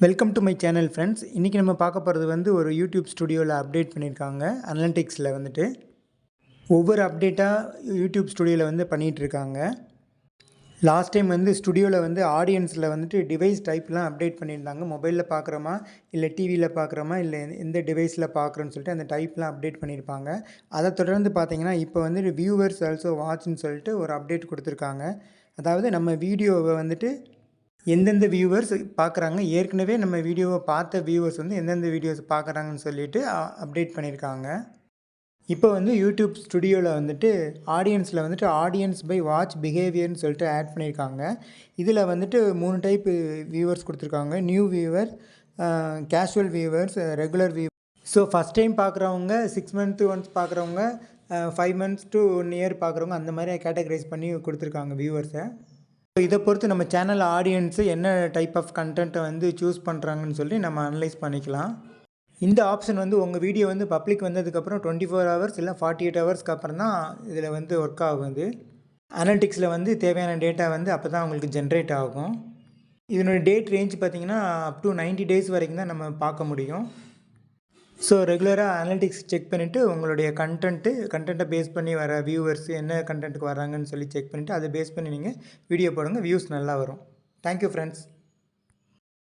Welcome to my channel friends. இன்றைக்கி நம்ம பார்க்க போகிறது வந்து ஒரு யூடியூப் ஸ்டுடியோவில் அப்டேட் பண்ணியிருக்காங்க. அனலிட்டிக்ஸில் வந்துட்டு ஒவ்வொரு அப்டேட்டாக யூடியூப் ஸ்டுடியோவில் வந்து பண்ணிகிட்ருக்காங்க. லாஸ்ட் டைம் வந்து ஸ்டுடியோவில் வந்து ஆடியன்ஸில் வந்துட்டு டிவைஸ் டைப்லாம் அப்டேட் பண்ணியிருந்தாங்க. மொபைலில் பார்க்குறோமா, இல்லை டிவியில் பார்க்குறோமா, இல்லை எந்த டிவைஸில் பார்க்குறோன்னு சொல்லிட்டு அந்த டைப்லாம் அப்டேட் பண்ணியிருப்பாங்க. அதை தொடர்ந்து பார்த்தீங்கன்னா இப்போ வந்துட்டு வியூவர்ஸ் ஆல்சோ வாட்ச்னு சொல்லிட்டு ஒரு அப்டேட் கொடுத்துருக்காங்க. அதாவது நம்ம வீடியோவை வந்துட்டு எந்தெந்த வியூவர்ஸ் பார்க்குறாங்க, ஏற்கனவே நம்ம வீடியோவை பார்த்த வியூவர்ஸ் வந்து எந்தெந்த வீடியோஸ் பார்க்குறாங்கன்னு சொல்லிட்டு அப்டேட் பண்ணியிருக்காங்க. இப்போ வந்து யூடியூப் ஸ்டுடியோவில் வந்துட்டு ஆடியன்ஸில் வந்துட்டு ஆடியன்ஸ் பை வாட்ச் பிஹேவியர்னு சொல்லிட்டு ஆட் பண்ணியிருக்காங்க. இதில் வந்துட்டு 3 டைப்பு வியூவர்ஸ் கொடுத்துருக்காங்க. New viewer, casual viewers, regular viewer. So first time பார்க்குறவங்க, 6 மந்த் ஒன்ஸ் பார்க்குறவங்க, 5 மந்த்ஸ் டு 1 இயர் பார்க்குறவங்க, அந்த மாதிரி கேட்டகரைஸ் பண்ணி கொடுத்துருக்காங்க வியூவர்ஸை. இதை பொறுத்து நம்ம சேனல் ஆடியன்ஸு என்ன டைப் ஆஃப் கண்டென்ட்டை வந்து சூஸ் பண்ணுறாங்கன்னு சொல்லி நம்ம அனலைஸ் பண்ணிக்கலாம். இந்த ஆப்ஷன் வந்து உங்கள் வீடியோ வந்து பப்ளிக் வந்ததுக்கப்புறம் 24 ஹவர்ஸ் இல்லை 48 ஹவர்ஸ்க்கு அப்புறம் தான் இதில் வந்து ஒர்க் ஆகுது. அனலிட்டிக்ஸில் வந்து தேவையான டேட்டா வந்து அப்போ தான் உங்களுக்கு ஜென்ரேட் ஆகும். இதனுடைய டேட் ரேஞ்ச் பார்த்திங்கன்னா அப் டு 90 டேஸ் வரைக்கும் தான் நம்ம பார்க்க முடியும். ஸோ ரெகுலராக அனலிட்டிக்ஸ் செக் பண்ணிவிட்டு உங்களுடைய கண்டென்ட்டை பேஸ் பண்ணி வர வியூவர்ஸ் என்ன கண்டென்ட்டுக்கு வராங்கன்னு சொல்லி செக் பண்ணிவிட்டு அதை பேஸ் பண்ணி நீங்கள் வீடியோ போடுங்க. வியூஸ் நல்லா வரும். Thank you friends.